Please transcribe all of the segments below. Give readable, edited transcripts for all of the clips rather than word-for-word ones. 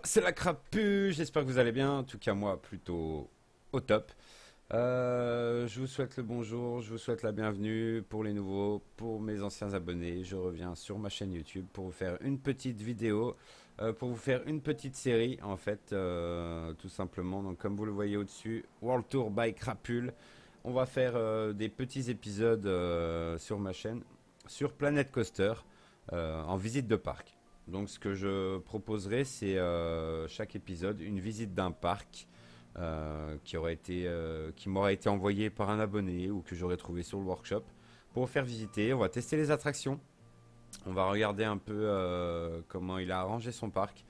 C'est la crapule. J'espère que vous allez bien. En tout cas, moi, plutôt au top. Je vous souhaite le bonjour, je vous souhaite la bienvenue pour les nouveaux, pour mes anciens abonnés. Je reviens sur ma chaîne YouTube pour vous faire une petite vidéo, pour vous faire une petite série, en fait, tout simplement. Donc, comme vous le voyez au-dessus, World Tour by Crapule. On va faire des petits épisodes sur ma chaîne, sur Planet Coaster, en visite de parc. Donc ce que je proposerai, c'est chaque épisode une visite d'un parc qui m'aura été envoyé par un abonné ou que j'aurais trouvé sur le workshop pour vous faire visiter. On va tester les attractions. On va regarder un peu comment il a arrangé son parc.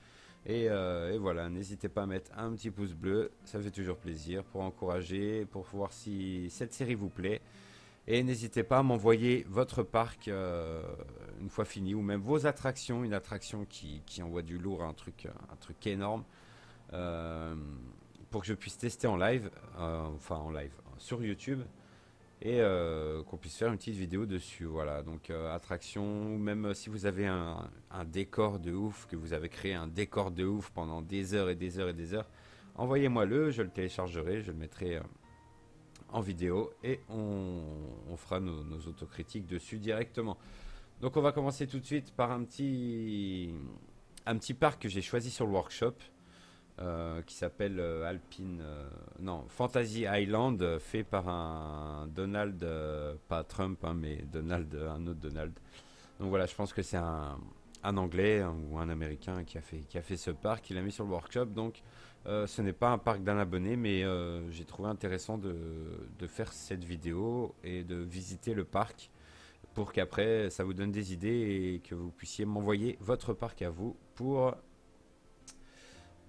Et voilà, n'hésitez pas à mettre un petit pouce bleu, ça fait toujours plaisir pour encourager, pour voir si cette série vous plaît. Et n'hésitez pas à m'envoyer votre parc une fois fini, ou même vos attractions, une attraction qui envoie du lourd, un truc énorme, euh, pour que je puisse tester en live, enfin en live, sur YouTube, et qu'on puisse faire une petite vidéo dessus. Voilà, donc attraction, ou même si vous avez un décor de ouf, que vous avez créé un décor de ouf pendant des heures et des heures et des heures, envoyez-moi-le, je le téléchargerai, je le mettrai en vidéo et on fera nos autocritiques dessus directement. Donc on va commencer tout de suite par un petit parc que j'ai choisi sur le workshop qui s'appelle Alpine non Fantasy Island, fait par un Donald, pas Trump hein, mais Donald, un autre Donald. Donc voilà, je pense que c'est un anglais hein, ou un américain qui a fait ce parc, il l'a mis sur le workshop. Donc ce n'est pas un parc d'un abonné, mais j'ai trouvé intéressant de faire cette vidéo et de visiter le parc pour qu'après ça vous donne des idées et que vous puissiez m'envoyer votre parc à vous pour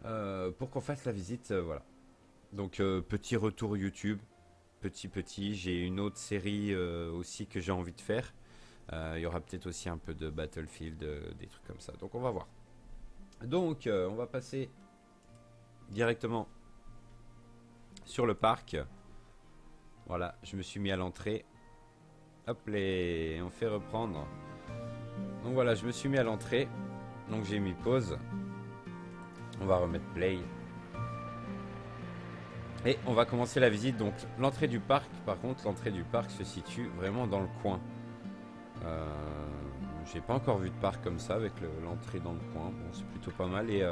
qu'on fasse la visite. Voilà. Donc petit retour YouTube, petit. J'ai une autre série aussi que j'ai envie de faire. Il y aura peut-être aussi un peu de Battlefield, des trucs comme ça. Donc on va voir. Donc on va passer directement sur le parc. Voilà, je me suis mis à l'entrée. Hop, on fait reprendre. Donc voilà, je me suis mis à l'entrée. Donc j'ai mis pause. On va remettre play. Et on va commencer la visite. Donc l'entrée du parc, par contre, l'entrée du parc se situe vraiment dans le coin. J'ai pas encore vu de parc comme ça avec l'entrée dans le coin. Bon, c'est plutôt pas mal. Et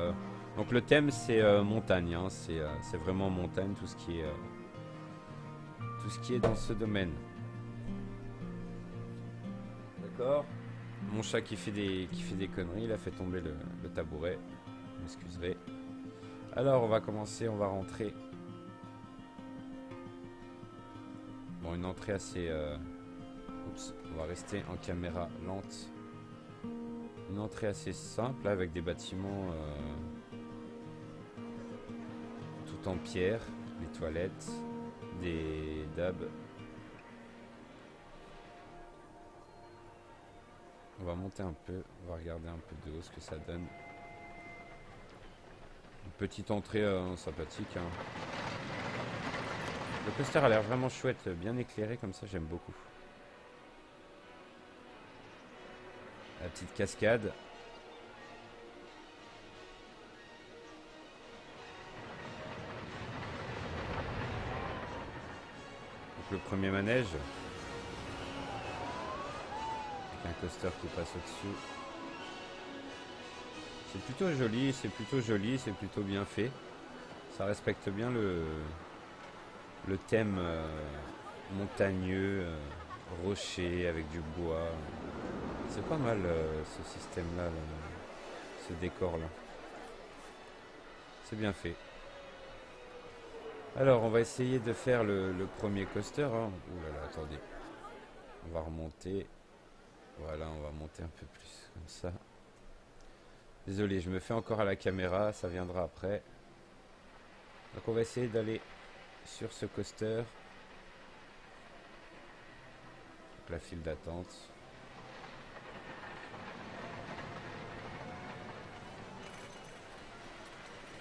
donc le thème c'est montagne. Hein. C'est vraiment montagne, tout ce qui est dans ce domaine. D'accord. Mon chat qui fait des conneries, il a fait tomber le tabouret. Vous m'excuserez. Alors on va commencer, on va rentrer. Bon, une entrée assez... Oups, on va rester en caméra lente. Une entrée assez simple avec des bâtiments tout en pierre, des toilettes, des dabs. On va monter un peu, on va regarder un peu de haut ce que ça donne. Une petite entrée sympathique. Hein. Le coaster a l'air vraiment chouette, bien éclairé comme ça, j'aime beaucoup. La petite cascade. Donc le premier manège. Avec un coaster qui passe au-dessus. C'est plutôt joli, c'est plutôt bien fait. Ça respecte bien le thème montagneux, rocher avec du bois. C'est pas mal ce système-là, ce décor-là. C'est bien fait. Alors, on va essayer de faire le premier coaster. Hein. Ouh là là, attendez. On va remonter. Voilà, on va monter un peu plus comme ça. Désolé, je me fais encore à la caméra, ça viendra après. Donc on va essayer d'aller sur ce coaster. Donc, la file d'attente.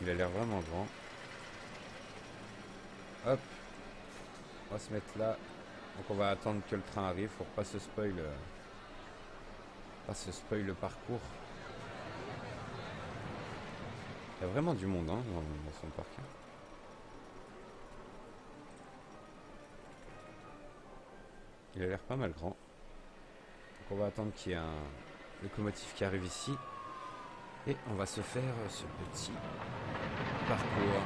Il a l'air vraiment grand. Hop. On va se mettre là. Donc on va attendre que le train arrive pour pas se spoil le parcours. Il y a vraiment du monde hein, dans son parc. Il a l'air pas mal grand. Donc on va attendre qu'il y ait un locomotive qui arrive ici. Et on va se faire ce petit parcours.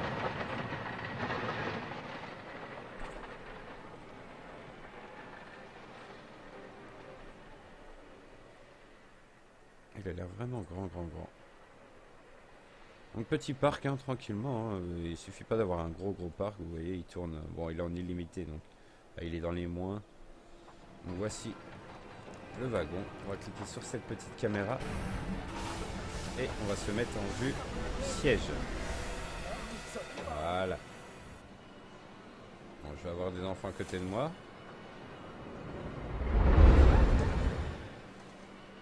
Il a l'air vraiment grand. Donc petit parc hein, tranquillement. Hein. Il suffit pas d'avoir un gros parc. Vous voyez, il tourne. Bon, il est en illimité donc là, il est dans les moins. Donc voici le wagon. On va cliquer sur cette petite caméra et on va se mettre en vue siège. Voilà. Bon, je vais avoir des enfants à côté de moi.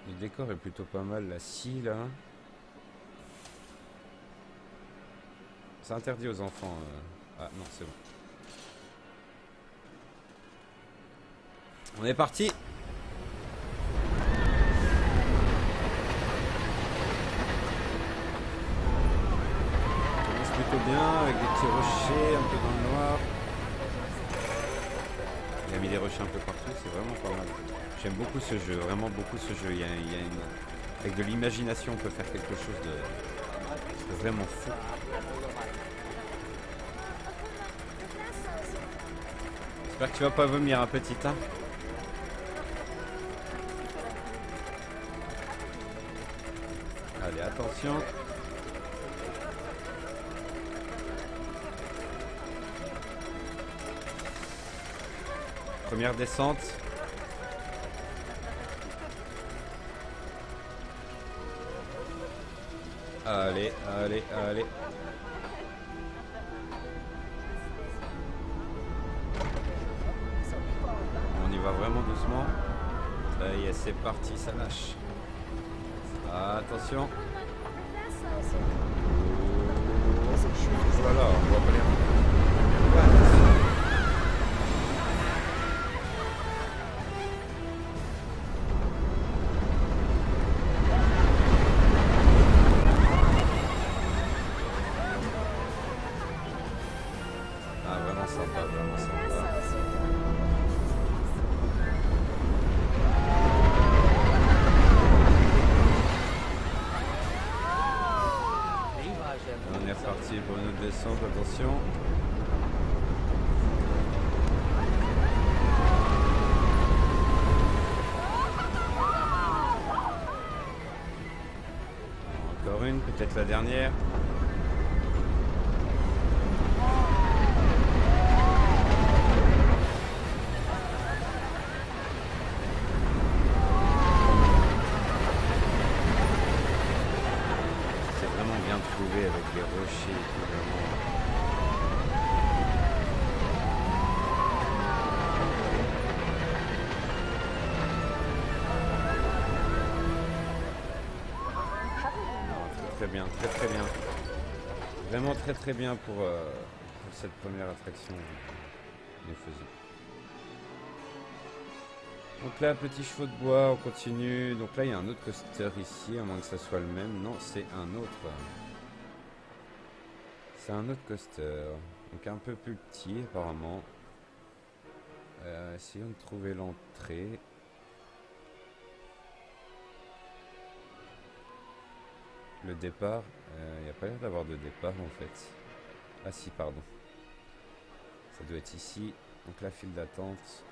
Le décor est plutôt pas mal, la scie là. C'est interdit aux enfants. Ah non, c'est bon. On est parti. On commence plutôt bien avec des petits rochers un peu dans le noir. Il a mis des rochers un peu partout, c'est vraiment pas mal. J'aime beaucoup ce jeu, vraiment beaucoup ce jeu. Avec de l'imagination, on peut faire quelque chose de vraiment fou. J'espère que tu vas pas vomir un petit hein. Allez, attention. Première descente. Allez. On y va vraiment doucement. Ça y est, c'est parti, ça lâche. Attention. Voilà, on voit pas les... Ah, vraiment sympa, vraiment sympa. On est reparti pour une autre descente, attention. Encore une, peut-être la dernière. C'est vraiment bien trouvé avec les rochers et tout, vraiment. Très bien, très bien. Vraiment très bien pour cette première attraction nous faisons. Donc là, petit chevaux de bois, on continue. Donc là, il y a un autre coaster ici, à moins que ça soit le même. Non, c'est un autre. C'est un autre coaster. Donc un peu plus petit, apparemment. Essayons de trouver l'entrée. Le départ, il n'y a pas l'air d'avoir de départ en fait. Ah si, pardon. Ça doit être ici. Donc la file d'attente.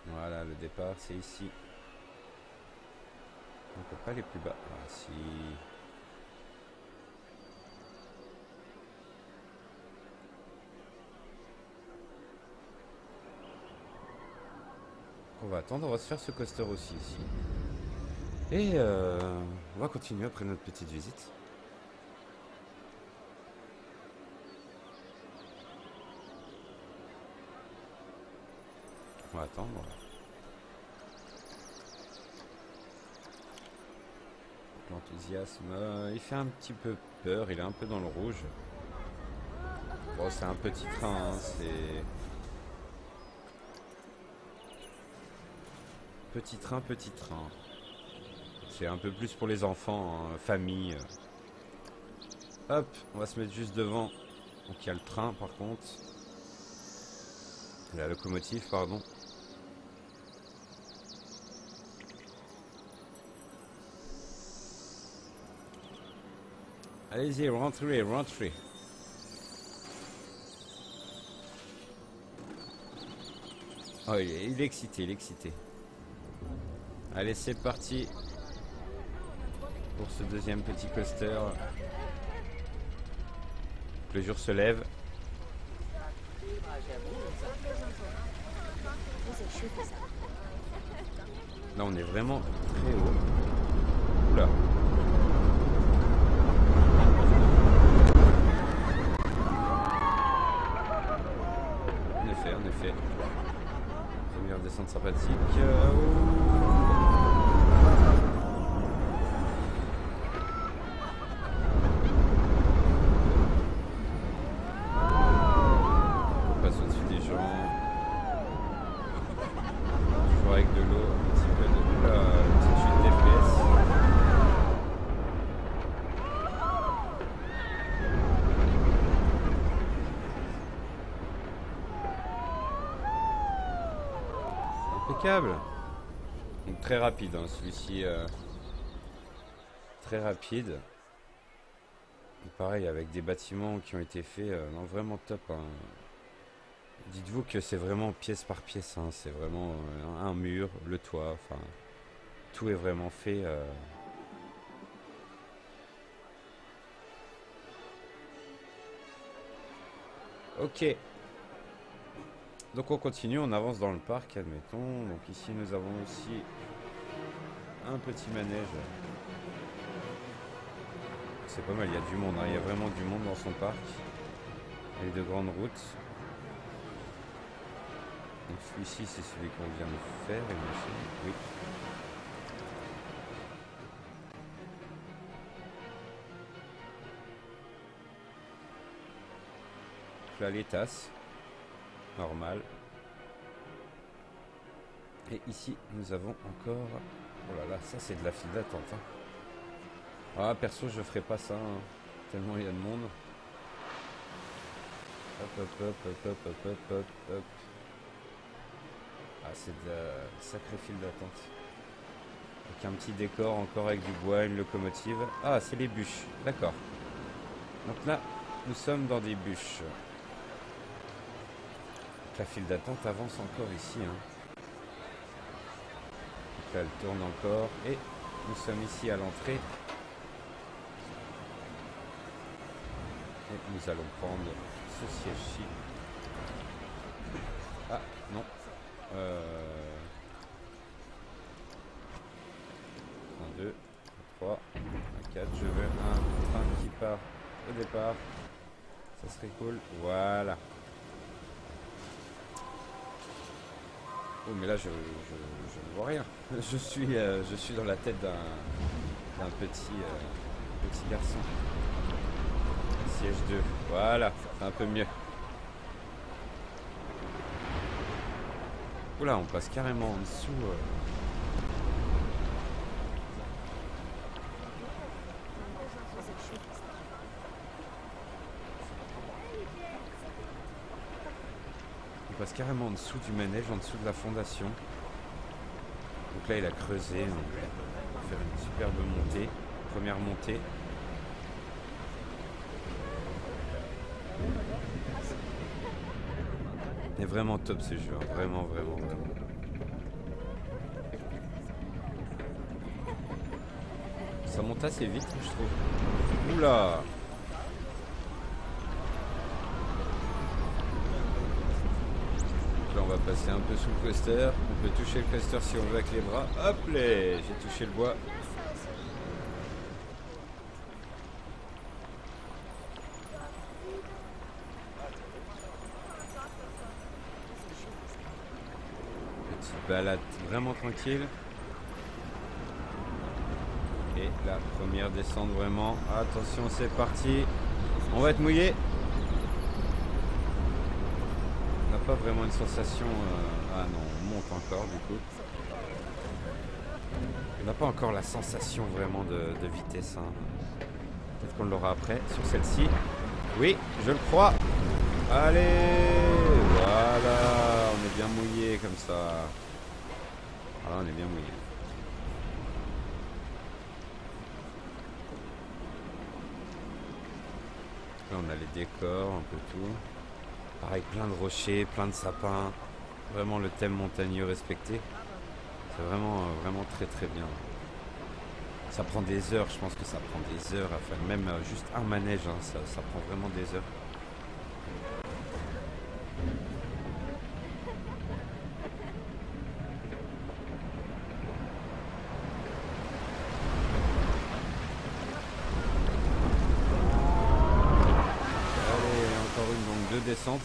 Voilà, le départ c'est ici. On peut pas aller plus bas. Ah si. On va attendre, on va se faire ce coaster aussi ici. Et on va continuer après notre petite visite. On va attendre. L'enthousiasme, il fait un petit peu peur, il est un peu dans le rouge. Bon, c'est un petit train, hein, c'est... Petit train, petit train. C'est un peu plus pour les enfants, hein, famille. Hop, on va se mettre juste devant. Donc il y a le train par contre. La locomotive, pardon. Allez-y, rentrez, rentrez. Oh, il est excité, il est excité. Allez, c'est parti pour ce deuxième petit coaster. Le jour se lève. Là, on est vraiment très haut. Oula. En effet. Première descente sympathique. On passe au-dessus des gens. Toujours avec de l'eau, un petit peu de... Oula, une petite chute d'FPS. Impeccable. Donc très rapide, hein, celui-ci. Très rapide. Et pareil, avec des bâtiments qui ont été faits, non, vraiment top. Hein. Dites-vous que c'est vraiment pièce par pièce. Hein. C'est vraiment un mur, le toit. Enfin, tout est vraiment fait. Ok. Donc on continue, on avance dans le parc, admettons. Donc ici nous avons aussi un petit manège. C'est pas mal, il y a du monde, hein. Il y a vraiment du monde dans son parc. Avec de grandes routes. Donc celui-ci c'est celui qu'on vient de faire, il me semble. Oui. Donc là les tasses. Normal. Et ici nous avons encore... Oh là là, ça c'est de la file d'attente. Hein. Ah perso je ferai pas ça, hein. Tellement il y a de monde. Hop hop hop hop hop hop hop hop hop. Ah c'est de la sacrée file d'attente. Avec un petit décor encore avec du bois, une locomotive. Ah c'est les bûches, d'accord. Donc là nous sommes dans des bûches. La file d'attente avance encore ici. Hein. Donc là, elle tourne encore. Et nous sommes ici à l'entrée. Et nous allons prendre ce siège-ci. Ah, non. 1, 2, 3, 4. Je veux un train qui part au départ. Ça serait cool. Voilà. Oh mais là je ne vois rien. Je suis dans la tête d'un petit garçon. Siège 2. Voilà, c'est un peu mieux. Oula, on passe carrément en dessous. On passe carrément en dessous du manège, en dessous de la fondation. Donc là il a creusé, donc on va faire une superbe montée, première montée. C'est vraiment top ce jeu, hein. Vraiment. Ça monte assez vite je trouve. Oula! Là on va passer un peu sous le coaster. On peut toucher le coaster si on veut avec les bras. Hop là, j'ai touché le bois. Petite balade vraiment tranquille. Et la première descente vraiment. Attention, c'est parti. On va être mouillé. On n'a pas vraiment une sensation... Ah non, on monte encore du coup. On n'a pas encore la sensation vraiment de vitesse. Hein. Peut-être qu'on l'aura après sur celle-ci. Oui, je le crois. Allez, voilà, on est bien mouillé comme ça. Voilà, on est bien mouillé. Là, on a les décors, un peu tout. Pareil, plein de rochers, plein de sapins. Vraiment le thème montagneux respecté. C'est vraiment, vraiment très très bien. Ça prend des heures, je pense que ça prend des heures à faire. Même juste un manège, hein, ça prend vraiment des heures. Allez, encore une, donc 2 descentes.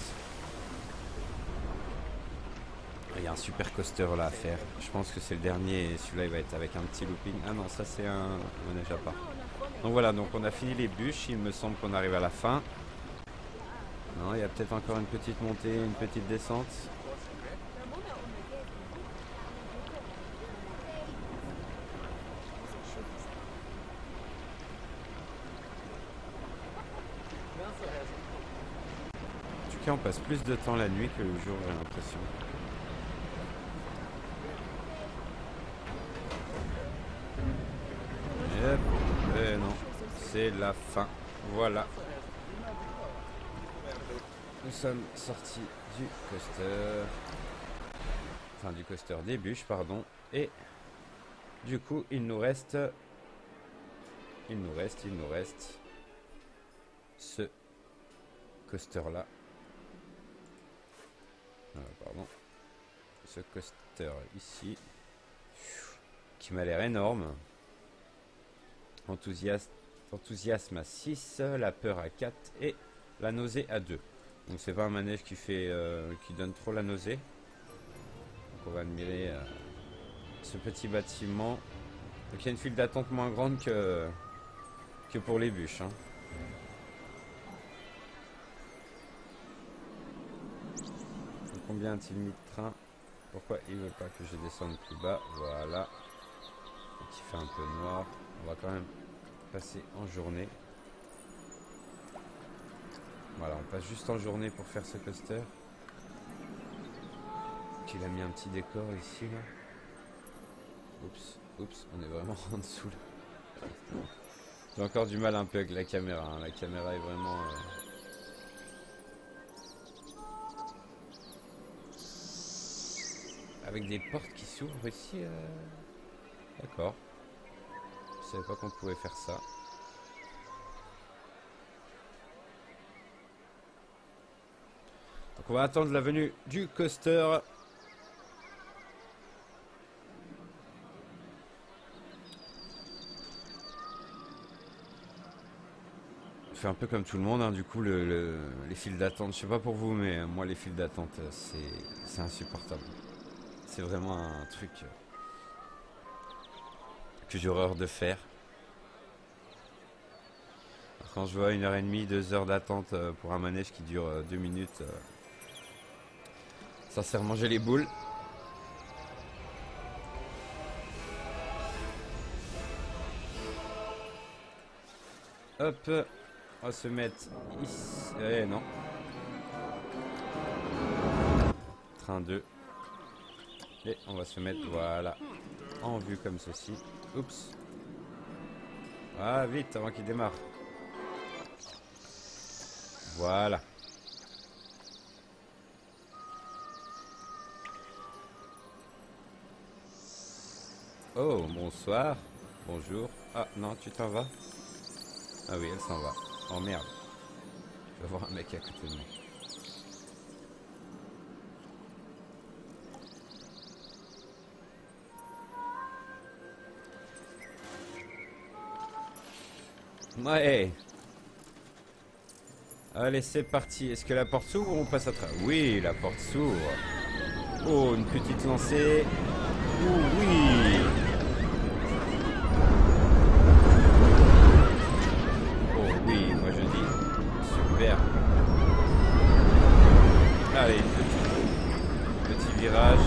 Il y a un super coaster là à faire. Je pense que c'est le dernier et celui-là il va être avec un petit looping. Ah non, ça c'est un manège à part. Donc voilà, donc on a fini les bûches. Il me semble qu'on arrive à la fin. Non, il y a peut-être encore une petite montée, une petite descente. En tout cas, on passe plus de temps la nuit que le jour, j'ai l'impression. Et non, c'est la fin. Voilà. Nous sommes sortis du coaster. Enfin, du coaster des bûches, pardon. Et du coup, il nous reste ce coaster là. Pardon. Ce coaster ici. Qui m'a l'air énorme. Enthousiasme à 6, la peur à 4 et la nausée à 2. Donc c'est pas un manège qui fait qui donne trop la nausée. Donc on va admirer ce petit bâtiment. Donc il y a une file d'attente moins grande que pour les bûches. Hein. Donc combien a-t-il mis de train? Pourquoi il veut pas que je descende plus bas? Voilà. Donc il fait un peu noir. On va quand même passer en journée. Voilà, on passe juste en journée pour faire ce coaster. Donc il a mis un petit décor ici là. Oups, on est vraiment en dessous là. J'ai encore du mal un peu avec la caméra. Hein. La caméra est vraiment... Avec des portes qui s'ouvrent ici. D'accord. Je savais pas qu'on pouvait faire ça. Donc on va attendre la venue du coaster. Je fais un peu comme tout le monde, hein. Du coup les files d'attente, je sais pas pour vous, mais moi les files d'attente c'est insupportable. C'est vraiment un truc que j'ai horreur de faire. Alors, quand je vois 1h30, 2 heures d'attente pour un manège qui dure 2 minutes, sincèrement j'ai les boules. Hop, on va se mettre ici. Non. Train 2. Et on va se mettre, voilà, en vue comme ceci. Oups. Ah, vite, avant qu'il démarre. Voilà. Oh, bonsoir. Bonjour. Ah, non, tu t'en vas? Ah oui, elle s'en va. Oh merde. Je vais voir un mec à côté de moi. Ouais. Allez, c'est parti. Est-ce que la porte s'ouvre ou on passe à travers? Oui, la porte s'ouvre. Oh, une petite lancée. Oh, oui. Oh oui, moi je dis super. Allez, petit virage.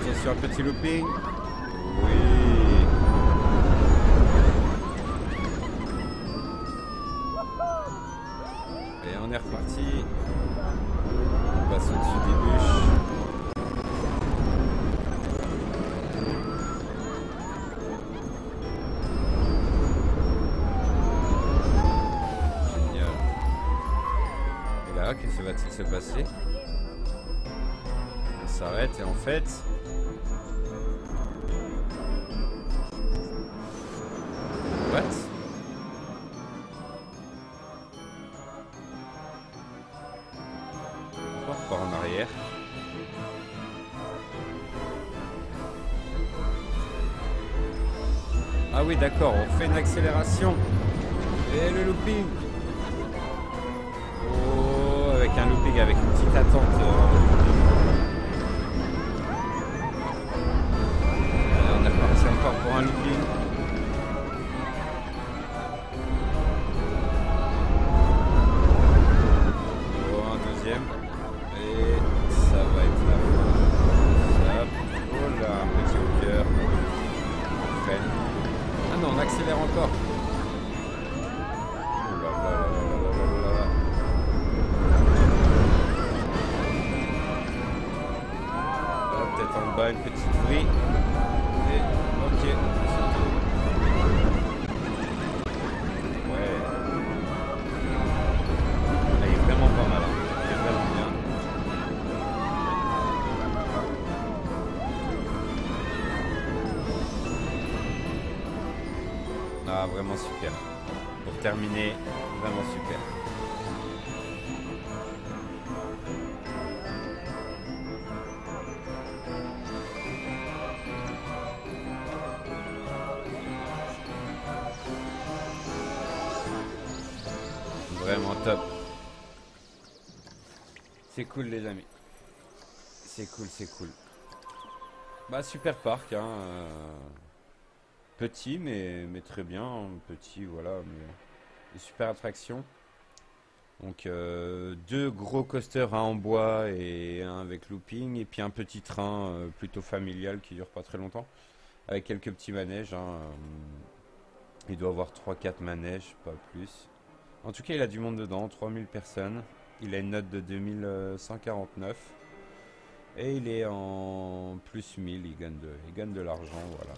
Attention, un petit looping. Oui. Et on est reparti. On passe au-dessus des bûches. Génial. Et là, qu'est-ce qui va-t-il se passer? On s'arrête et en fait... What? On repart en arrière. Ah oui, d'accord, on fait une accélération. Et le looping. Oh, avec un looping, avec une petite attente. On est reparti encore pour un looping. Et ça va être la fin. Hop. Oh là, un petit hooker. On freine. Ah non, on accélère encore. Oh là là là là là là là. Là, peut-être en bas, une petite vrille. Et ok. Ouais. Elle est vraiment pas mal. Ah, vraiment super. Pour terminer, vraiment super. Vraiment top. C'est cool les amis. C'est cool, c'est cool. Bah super parc hein. Petit mais très bien, petit voilà, mais une super attraction. Donc deux gros coasters, un en bois et un avec looping, et puis un petit train plutôt familial qui dure pas très longtemps, avec quelques petits manèges. Hein. Il doit avoir 3-4 manèges, pas plus. En tout cas il a du monde dedans, 3000 personnes. Il a une note de 2149. Et il est en plus 1000, il gagne de l'argent, voilà.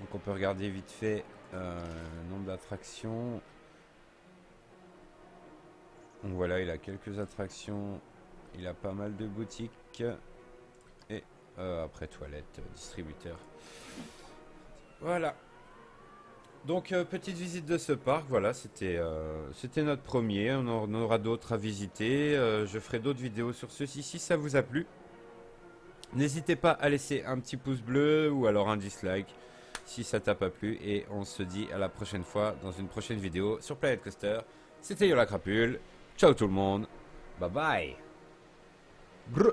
Donc on peut regarder vite fait le nombre d'attractions. Donc voilà, il a quelques attractions, il a pas mal de boutiques. Et après toilettes, distributeurs. Voilà. Donc petite visite de ce parc, voilà, c'était notre premier, on en aura d'autres à visiter, je ferai d'autres vidéos sur ceci si ça vous a plu. N'hésitez pas à laisser un petit pouce bleu ou alors un dislike si ça t'a pas plu, et on se dit à la prochaine fois dans une prochaine vidéo sur Planet Coaster. C'était Yo la Crapule, ciao tout le monde, bye bye. Brr.